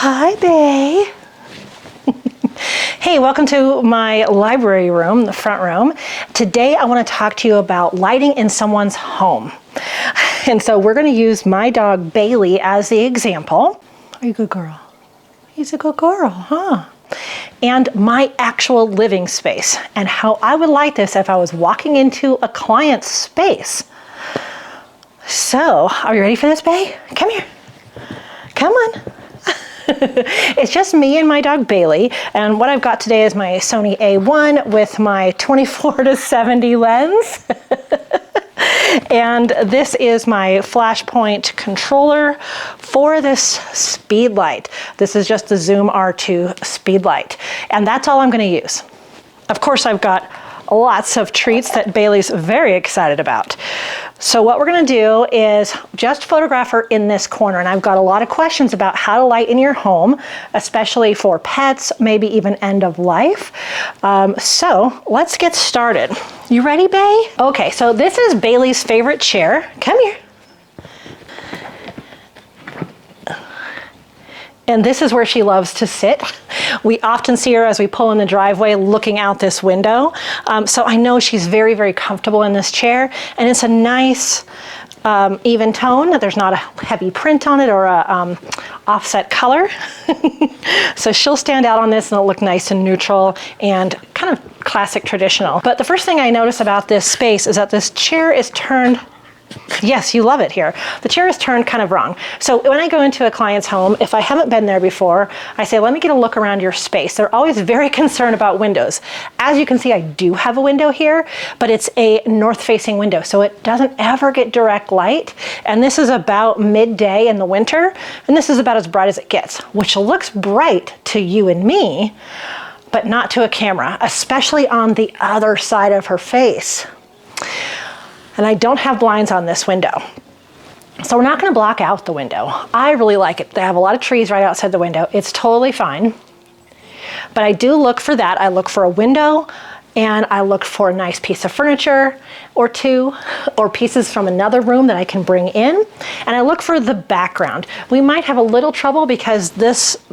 Hi, Bae. Hey, welcome to my library room, the front room. Today I want to talk to you about lighting in someone's home. And so we're going to use my dog Bailey as the example. Are you a good girl? He's a good girl, huh? And my actual living space and how I would light this if I was walking into a client's space. So, are you ready for this, Bae? Come here. Come on. It's just me and my dog Bailey, and what I've got today is my Sony A1 with my 24-70 lens. And this is my Flashpoint controller for this Speedlight. This is just the Zoom R2 Speedlight, and that's all I'm going to use. Of course, I've got lots of treats that Bailey's very excited about. So what we're going to do is just photograph her in this corner, and I've got a lot of questions about how to light in your home, especially for pets, maybe even end of life. So let's get started. You ready, Bae? Okay, so this is Bailey's favorite chair. Come here. And this is where she loves to sit. We often see her as we pull in the driveway looking out this window. So I know she's very, very comfortable in this chair, and it's a nice even tone. There's not a heavy print on it or a offset color. So she'll stand out on this and it'll look nice and neutral and kind of classic traditional. But the first thing I notice about this space is that this chair is turned. Yes, you love it here. The chair is turned kind of wrong. So when I go into a client's home, if I haven't been there before, I say, let me get a look around your space. They're always very concerned about windows. As you can see, I do have a window here, but it's a north-facing window, so it doesn't ever get direct light. And this is about midday in the winter, and this is about as bright as it gets, which looks bright to you and me, but not to a camera, especially on the other side of her face. And I don't have blinds on this window. So we're not going to block out the window. I really like it. They have a lot of trees right outside the window. It's totally fine. But I do look for that. I look for a window, and I look for a nice piece of furniture or two, or pieces from another room that I can bring in. And I look for the background. We might have a little trouble because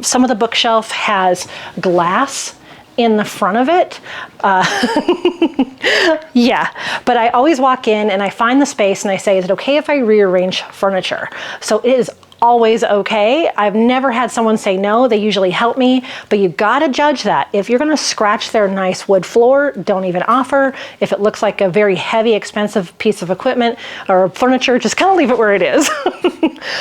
some of the bookshelf has glass in the front of it. Yeah, but I always walk in and I find the space and I say, is it okay if I rearrange furniture? So it is always okay. I've never had someone say no. They usually help me, but you gotta judge that. If you're gonna scratch their nice wood floor, don't even offer. If it looks like a very heavy, expensive piece of equipment or furniture, just kind of leave it where it is.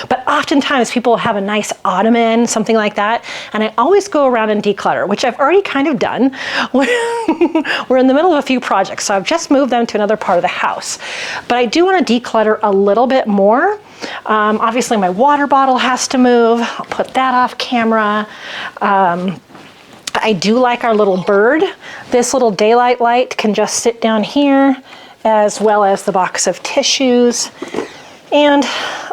But oftentimes people have a nice ottoman, something like that, and I always go around and declutter, which I've already kind of done. We're in the middle of a few projects, so I've just moved them to another part of the house. But I do want to declutter a little bit more. Obviously my water bottle has to move. I'll put that off camera. I do like our little bird. This little daylight light can just sit down here, as well as the box of tissues. And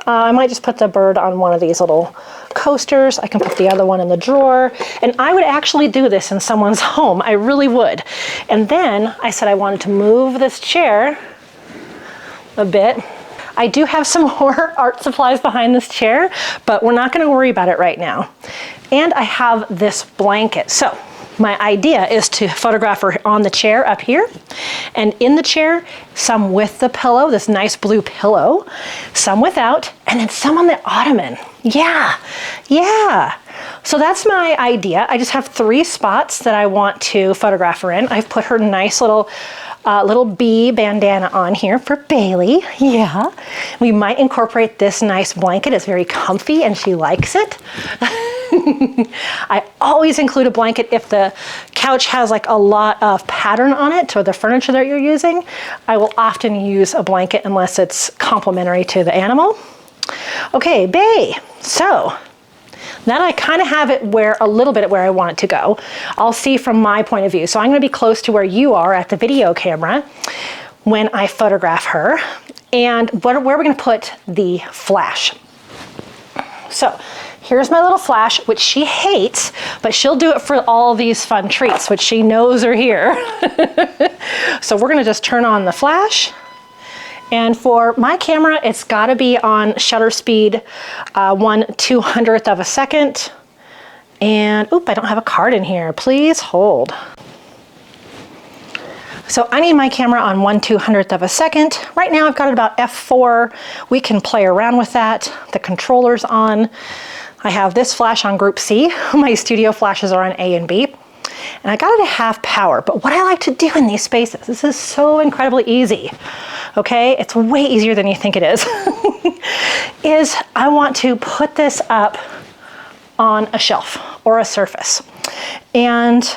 I might just put the bird on one of these little coasters. I can put the other one in the drawer. And I would actually do this in someone's home. I really would. And then I said I wanted to move this chair a bit. I do have some more art supplies behind this chair, but we're not going to worry about it right now. And I have this blanket. So my idea is to photograph her on the chair up here, and in the chair, some with the pillow, this nice blue pillow, some without, and then some on the ottoman. Yeah. So that's my idea. I just have 3 spots that I want to photograph her in. I've put her nice little bee bandana on here for Bailey. Yeah. We might incorporate this nice blanket. It's very comfy and she likes it. I always include a blanket if the couch has like a lot of pattern on it or the furniture that you're using. I will often use a blanket unless it's complementary to the animal. Okay, Bae. So now that I kind of have it a little bit where I want it to go, I'll see from my point of view. So I'm going to be close to where you are at the video camera when I photograph her. And where we're going to put the flash. So here's my little flash, which she hates, but she'll do it for all these fun treats, which she knows are here. So we're going to just turn on the flash. And for my camera, it's got to be on shutter speed 1/200th of a second. And, oop, I don't have a card in here. Please hold. So I need my camera on 1/200th of a second. Right now I've got it about f4. We can play around with that. The controller's on. I have this flash on group C. My studio flashes are on A and B. And I got it at half power. But what I like to do in these spaces, this is so incredibly easy, okay? It's way easier than you think it is, is I want to put this up on a shelf or a surface. And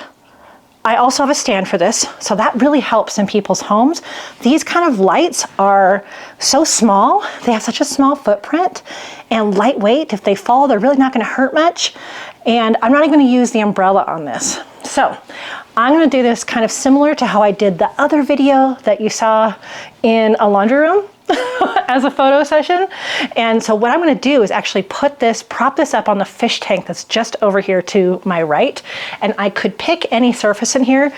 I also have a stand for this, so that really helps in people's homes. These kind of lights are so small, they have such a small footprint and lightweight. If they fall, they're really not gonna hurt much. And I'm not even gonna use the umbrella on this. So I'm gonna do this kind of similar to how I did the other video that you saw in a laundry room as a photo session. And so what I'm gonna do is actually prop this up on the fish tank that's just over here to my right. And I could pick any surface in here,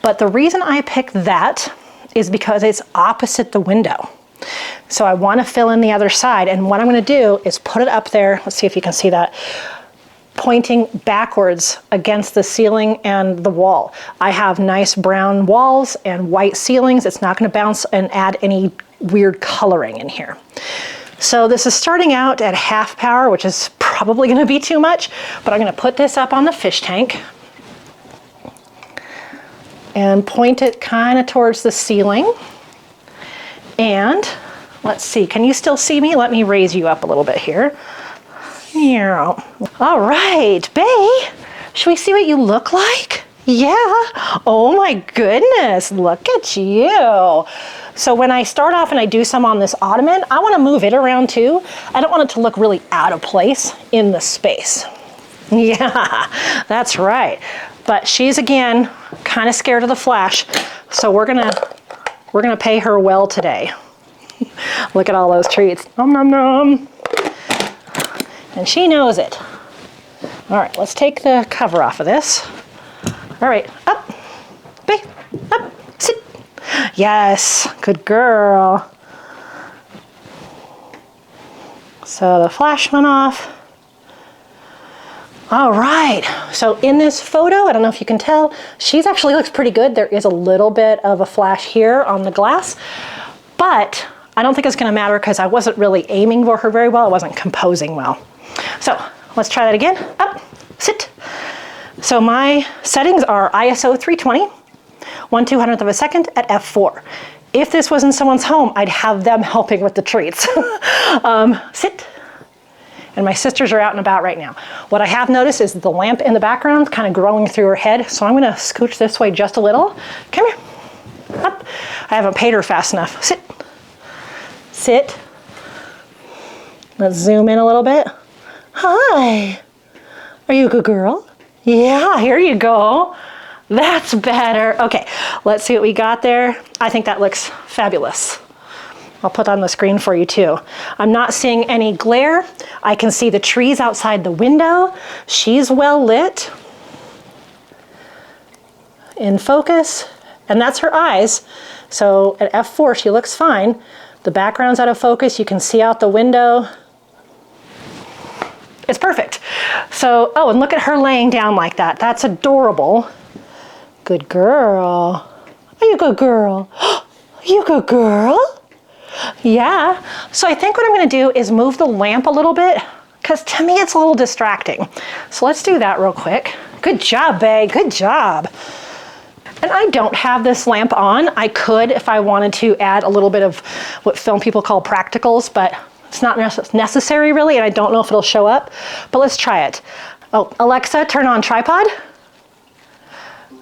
but the reason I picked that is because it's opposite the window. So I wanna fill in the other side. And what I'm gonna do is put it up there. Let's see if you can see that. Pointing backwards against the ceiling and the wall. I have nice brown walls and white ceilings. It's not gonna bounce and add any weird coloring in here. So this is starting out at half power, which is probably gonna be too much, but I'm gonna put this up on the fish tank and point it kind of towards the ceiling. And let's see, can you still see me? Let me raise you up a little bit here. All right, Bae, should we see what you look like? Yeah, oh my goodness, look at you. So when I start off and I do some on this ottoman, I wanna move it around too. I don't want it to look really out of place in the space. Yeah, that's right. But she's, again, kind of scared of the flash, so we're gonna pay her well today. Look at all those treats, nom nom nom. And she knows it. All right, let's take the cover off of this. All right, up, Bae, up, sit. Yes, good girl. So the flash went off. All right, so in this photo, I don't know if you can tell, she's actually looks pretty good. There is a little bit of a flash here on the glass, but I don't think it's gonna matter because I wasn't really aiming for her very well. I wasn't composing well. So let's try that again. Up, sit. So my settings are ISO 320, 1/200th of a second at f4. If this was in someone's home, I'd have them helping with the treats. Sit. And my sisters are out and about right now. What I have noticed is the lamp in the background kind of growing through her head. So I'm gonna scooch this way just a little. Come here, up. I haven't paid her fast enough. Sit, sit. Let's zoom in a little bit. Hi, are you a good girl? Yeah, here you go. That's better. Okay, let's see what we got there. I think that looks fabulous. I'll put on the screen for you too. I'm not seeing any glare. I can see the trees outside the window. She's well lit. In focus, and that's her eyes. So at f4, she looks fine. The background's out of focus. You can see out the window. It's perfect. So, oh, and look at her laying down like that. That's adorable. Good girl. Are you a good girl? Are you a good girl? Yeah. So I think what I'm gonna do is move the lamp a little bit because to me it's a little distracting. So let's do that real quick. Good job, Bae, good job. And I don't have this lamp on. I could if I wanted to add a little bit of what film people call practicals, but it's not necessary really, and I don't know if it'll show up, but let's try it. Oh, Alexa, turn on tripod.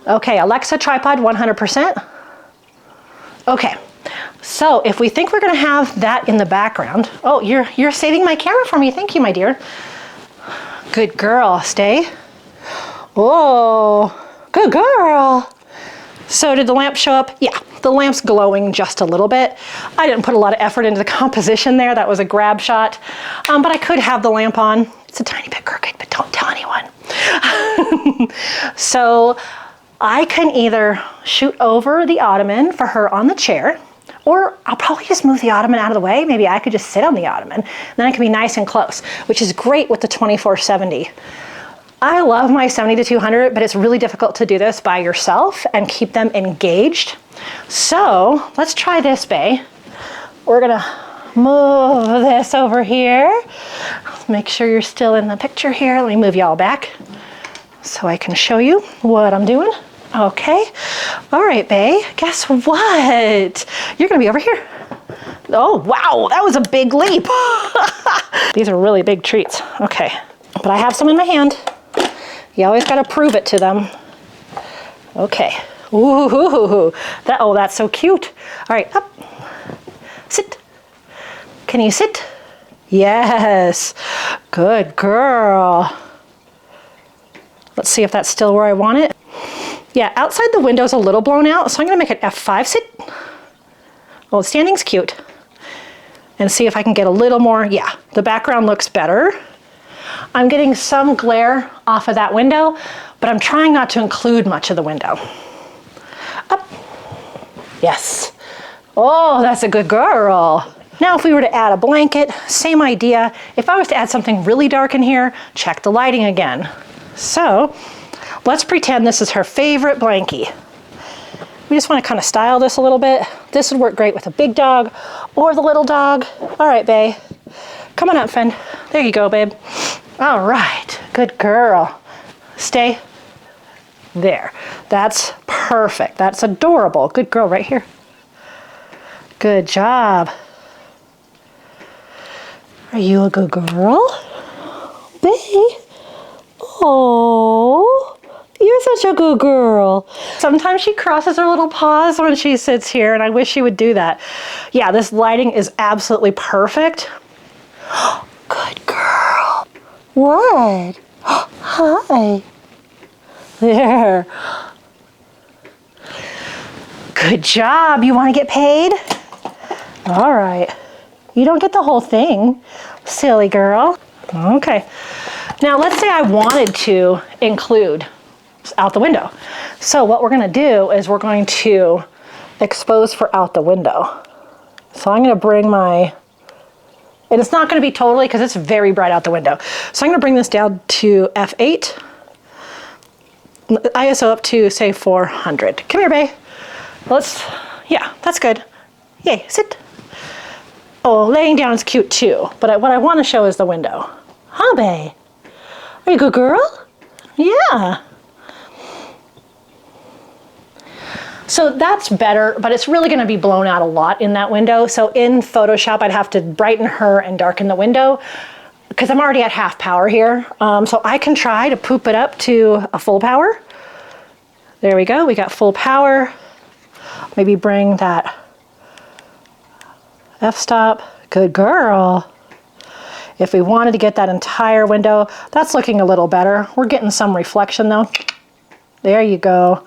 Okay, Alexa, tripod 100%. Okay, so if we think we're gonna have that in the background, oh, you're saving my camera for me. Thank you, my dear. Good girl, stay. Whoa, good girl. So did the lamp show up? Yeah, the lamp's glowing just a little bit. I didn't put a lot of effort into the composition there. That was a grab shot, but I could have the lamp on. It's a tiny bit crooked, but don't tell anyone. So I can either shoot over the ottoman for her on the chair, or I'll probably just move the ottoman out of the way. Maybe I could just sit on the ottoman. Then I can be nice and close, which is great with the 2470. I love my 70 to 200, but it's really difficult to do this by yourself and keep them engaged. So let's try this, Bae. We're gonna move this over here. Make sure you're still in the picture here. Let me move y'all back so I can show you what I'm doing. Okay. All right, Bae, guess what? You're gonna be over here. Oh, wow, that was a big leap. These are really big treats. Okay, but I have some in my hand. You always gotta prove it to them. Okay. Ooh, that's so cute. All right, up. Sit. Can you sit? Yes. Good girl. Let's see if that's still where I want it. Yeah, outside the window's a little blown out, so I'm gonna make it F5. Sit. Well, standing's cute. And see if I can get a little more. Yeah, the background looks better. I'm getting some glare off of that window, but I'm trying not to include much of the window. Up. Yes. Oh, that's a good girl. Now if we were to add a blanket, same idea. If I was to add something really dark in here, check the lighting again. So let's pretend this is her favorite blankie. We just want to kind of style this a little bit. This would work great with a big dog or the little dog. All right, Bae. Come on up, friend. There you go, babe. All right, good girl. Stay there. That's perfect. That's adorable. Good girl right here. Good job. Are you a good girl? Bae? Oh, you're such a good girl. Sometimes she crosses her little paws when she sits here, and I wish she would do that. Yeah, this lighting is absolutely perfect. Good girl. What? Hi. There. Good job. You want to get paid? All right. You don't get the whole thing, silly girl. Okay. Now let's say I wanted to include out the window. So what we're going to do is we're going to expose for out the window. So I'm going to bring my, and it's not going to be totally because it's very bright out the window. So I'm going to bring this down to F8. ISO up to say 400. Come here, Bae. Yeah, that's good. Yay, sit. Oh, laying down is cute too, but what I want to show is the window. Huh, Bae? Are you a good girl? Yeah. So that's better, but it's really going to be blown out a lot in that window. So in Photoshop, I'd have to brighten her and darken the window because I'm already at half power here. So I can try to poop it up to a full power. There we go. We got full power. Maybe bring that f-stop. Good girl. If we wanted to get that entire window, that's looking a little better. We're getting some reflection though. There you go.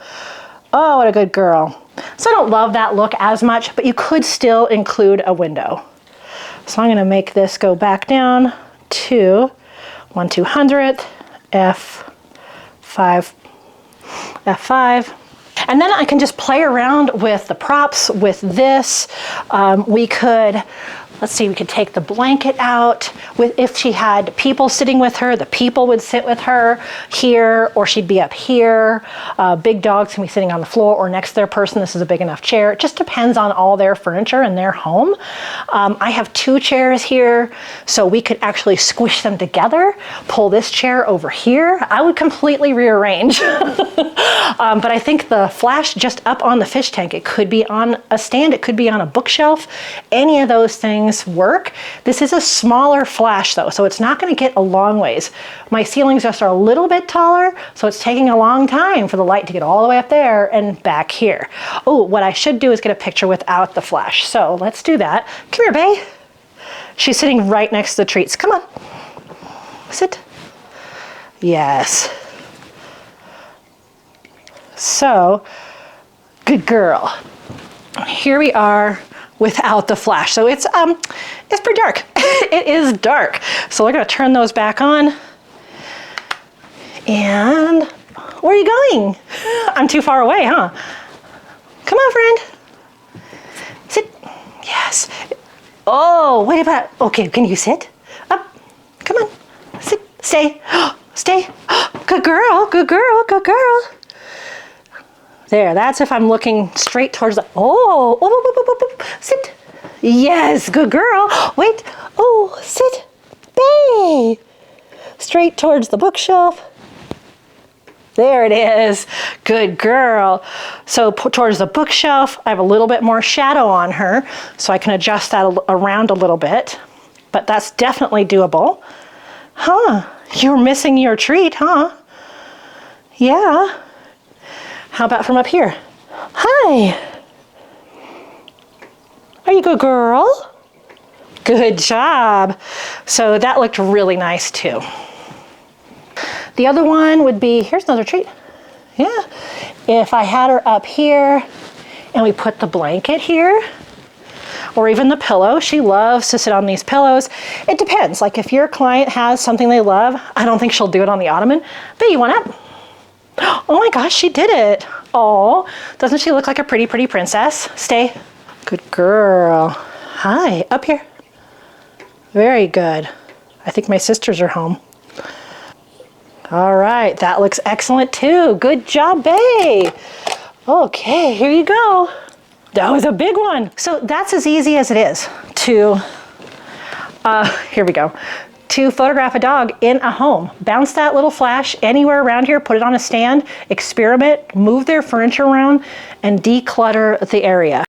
Oh, what a good girl. So I don't love that look as much, but you could still include a window. So I'm going to make this go back down to 1/200th, F5, F5. And then I can just play around with the props with this. We could, let's see, we could take the blanket out. If she had people sitting with her, the people would sit with her here, or she'd be up here. Big dogs can be sitting on the floor or next to their person. This is a big enough chair. It just depends on all their furniture in their home. I have 2 chairs here, so we could actually squish them together, pull this chair over here. I would completely rearrange. But I think the flash just up on the fish tank, it could be on a stand, it could be on a bookshelf. Any of those things work. This is a smaller flash though, so it's not going to get a long ways. My ceilings just are a little bit taller, so it's taking a long time for the light to get all the way up there and back here. Oh, what I should do is get a picture without the flash. So let's do that. Come here, Bae. She's sitting right next to the treats. Come on. Sit. Yes. So, good girl. Here we are without the flash. So it's pretty dark. It is dark. So we're gonna turn those back on. And where are you going? I'm too far away, huh? Come on, friend. Sit. Yes. Oh, wait about, okay, can you sit? Up. Come on. Sit. Stay. Stay. Good girl, good girl, good girl. There, that's if I'm looking straight towards the, sit. Yes, good girl. Wait, sit. Bay. Straight towards the bookshelf. There it is. Good girl. So towards the bookshelf, I have a little bit more shadow on her, so I can adjust that around a little bit. But that's definitely doable. Huh, you're missing your treat, huh? Yeah. How about from up here? Hi. Are you a good girl? Good job. So that looked really nice too. The other one would be, here's another treat. Yeah. If I had her up here and we put the blanket here, or even the pillow. She loves to sit on these pillows. It depends. Like if your client has something they love, I don't think she'll do it on the ottoman. But you want up? Oh my gosh, she did it. Oh, doesn't she look like a pretty, pretty princess? Stay. Good girl. Hi, up here. Very good. I think my sisters are home. All right, that looks excellent too. Good job, Bae. Okay, here you go. That was a big one. So that's as easy as it is to, here we go, to photograph a dog in a home. Bounce that little flash anywhere around here, put it on a stand, experiment, move their furniture around, and declutter the area.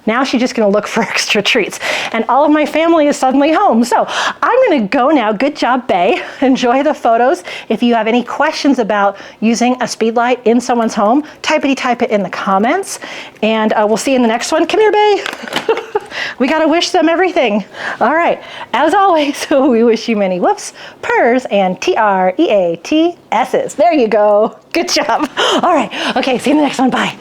Now she's just gonna look for extra treats. And all of my family is suddenly home. So I'm gonna go now. Good job, Bae. Enjoy the photos. If you have any questions about using a Speedlight in someone's home, type it in the comments. And we'll see you in the next one. Come here, Bae. We gotta wish them everything. All right, as always, we wish you many whoops, purrs, and TREATS's. There you go. Good job. All right, okay, see you in the next one. Bye.